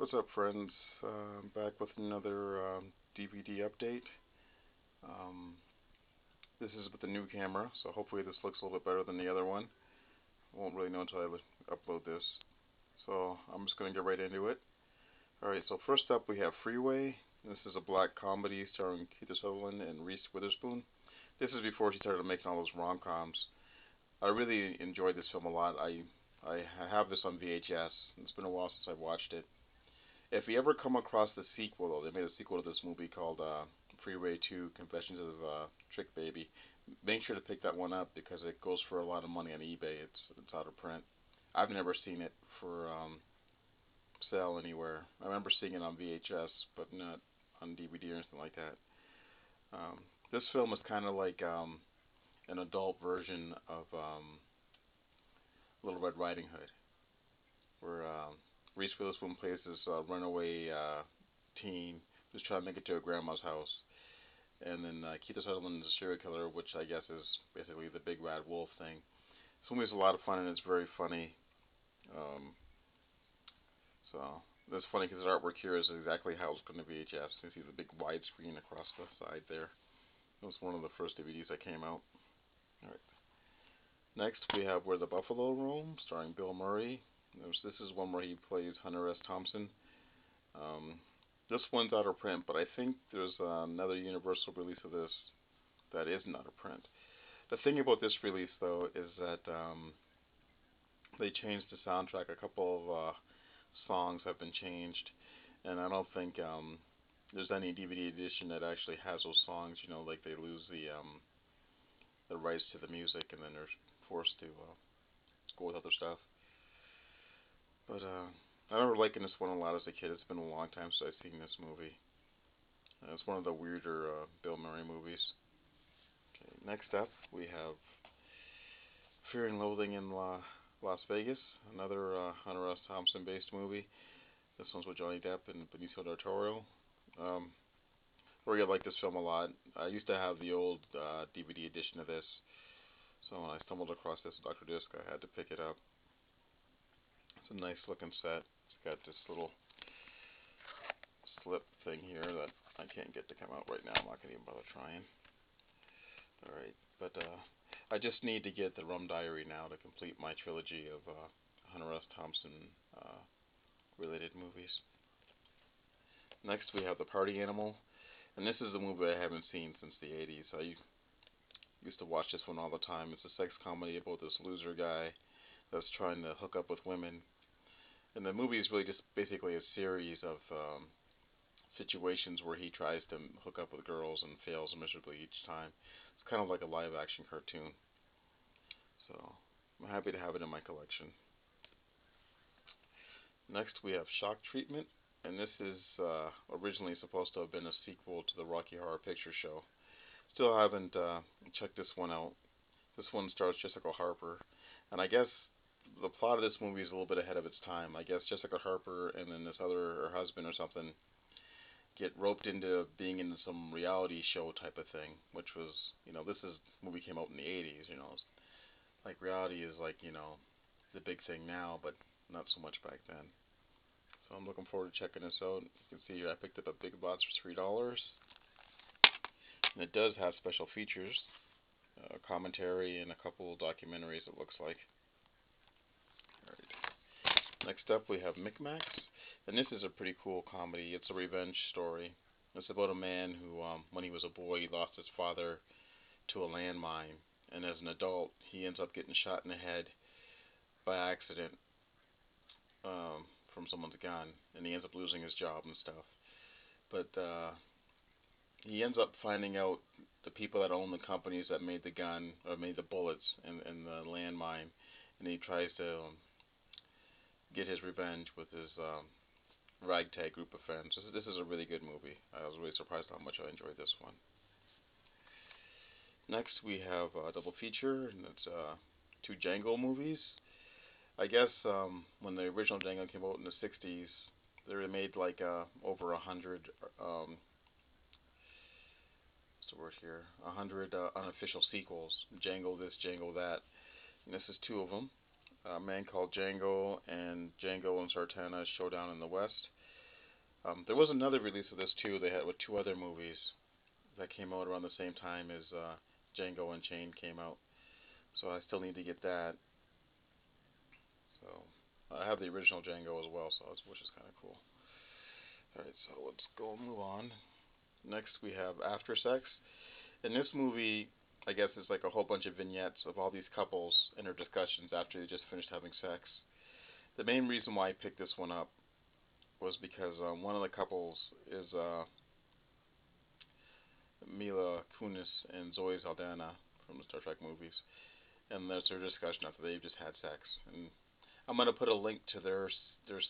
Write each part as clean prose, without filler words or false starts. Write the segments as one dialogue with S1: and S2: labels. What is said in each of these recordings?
S1: What's up, friends? I'm back with another DVD update. Um, this is with the new camera, so hopefully this looks a little bit better than the other one. Won't really know until I upload this. So I'm just going to get right into it. Alright, so first up we have Freeway. This is a black comedy starring Keith Sutherland and Reese Witherspoon. This is before she started making all those rom-coms. I really enjoyed this film a lot. I have this on VHS. It's been a while since I watched it. If you ever come across the sequel, though, they made a sequel to this movie called Freeway 2: Confessions of Trick Baby. Make sure to pick that one up because it goes for a lot of money on eBay. It's out of print. I've never seen it for sale anywhere. I remember seeing it on VHS, but not on DVD or anything like that. Um, this film is kind of like an adult version of Little Red Riding Hood, where Reese Witherspoon plays this runaway teen who's trying to make it to her grandma's house. And then Keith Sutherland is a serial killer, which I guess is basically the big bad wolf thing. This movie is a lot of fun and it's very funny. Um, so it's funny because the artwork here is exactly how it's going to be VHS. You see the big widescreen across the side there. It was one of the first DVDs that came out. All right. Next we have Where the Buffalo Roam, starring Bill Murray. This is one where he plays Hunter S. Thompson. Um, this one's out of print, but I think there's another Universal release of this that isn't out of print. The thing about this release, though, is that they changed the soundtrack. A couple of songs have been changed, and I don't think there's any DVD edition that actually has those songs. You know, like they lose the rights to the music, and then they're forced to go with other stuff. But I remember liking this one a lot as a kid. It's been a long time since I've seen this movie. It's one of the weirder Bill Murray movies. Okay, next up we have Fear and Loathing in Las Vegas, another Hunter S. Thompson based movie. This one's with Johnny Depp and Benicio del Toro. Um, I really like this film a lot. I used to have the old DVD edition of this, so when I stumbled across this Dr. Disc, I had to pick it up. It's a nice looking set. It's got this little slip thing here that I can't get to come out right now. I'm not going to even bother trying. Alright, but I just need to get the Rum Diary now to complete my trilogy of Hunter S. Thompson related movies. Next we have The Party Animal, and this is a movie I haven't seen since the 80s. I used to watch this one all the time. It's a sex comedy about this loser guy that's trying to hook up with women. And the movie is really just basically a series of situations where he tries to hook up with girls and fails miserably each time. It's kind of like a live action cartoon. So I'm happy to have it in my collection. Next we have Shock Treatment, and this is originally supposed to have been a sequel to the Rocky Horror Picture Show. Still haven't checked this one out. This one stars Jessica Harper, and I guess the plot of this movie is a little bit ahead of its time. I guess Jessica Harper and then this other, her husband or something, get roped into being in some reality show type of thing, which was, this movie came out in the 80s, like reality is like, the big thing now, but not so much back then. So I'm looking forward to checking this out. You can see here I picked up a big box for $3, and it does have special features, commentary, and a couple documentaries. It looks like. All right. Next up we have McMax, and this is a pretty cool comedy. It's a revenge story. It's about a man who, when he was a boy, he lost his father to a landmine, and as an adult, he ends up getting shot in the head by accident from someone's gun, and he ends up losing his job and stuff. But he ends up finding out the people that own the companies that made the gun or made the bullets and the landmine, and he tries to get his revenge with his ragtag group of friends. This is a really good movie. I was really surprised how much I enjoyed this one. Next, we have a double feature, and it's two Django movies. I guess when the original Django came out in the 60s, they made like over 100, what's the word here, 100 unofficial sequels. Django this, Django that. And this is two of them. A Man Called Django and Django and Sartana Showdown in the West. There was another release of this too. They had with two other movies that came out around the same time as Django Unchained came out. So I still need to get that. So I have the original Django as well, so which is kind of cool. All right, so let's go and move on. Next we have After Sex. In this movie, I guess it's like a whole bunch of vignettes of all these couples and their discussions after they just finished having sex. The main reason why I picked this one up was because one of the couples is Mila Kunis and Zoe Saldana from the Star Trek movies, and that's their discussion after they've just had sex. And I'm gonna put a link to their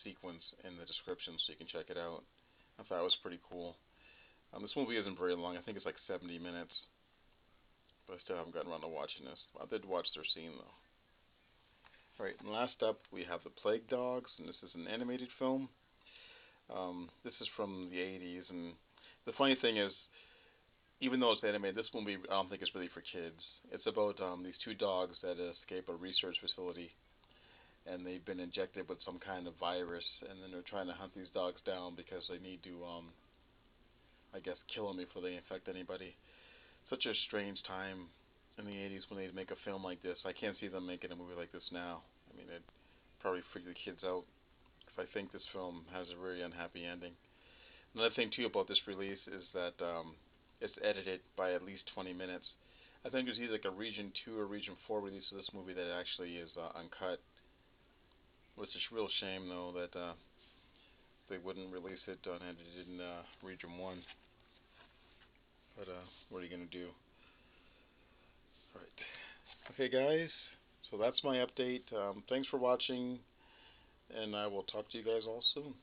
S1: sequence in the description so you can check it out. I thought it was pretty cool. This movie isn't very long. I think it's like 70 minutes, but I still haven't gotten around to watching this. I did watch their scene though. All right, and last up we have The Plague Dogs, and this is an animated film. This is from the 80s, and the funny thing is, even though it's animated, this movie I don't think is really for kids. It's about these two dogs that escape a research facility, and they've been injected with some kind of virus, and then they're trying to hunt these dogs down because they need to, I guess, kill them before they infect anybody. Such a strange time in the 80s when they'd make a film like this. I can't see them making a movie like this now. I mean, it'd probably freak the kids out because I think this film has a very unhappy ending. Another thing too about this release is that it's edited by at least 20 minutes. I think there's either like a Region 2 or Region 4 release of this movie that actually is uncut. Which is a real shame though that they wouldn't release it and it in Region 1. But what are you gonna do? All right. Okay, guys. So that's my update. Thanks for watching, and I will talk to you guys all soon.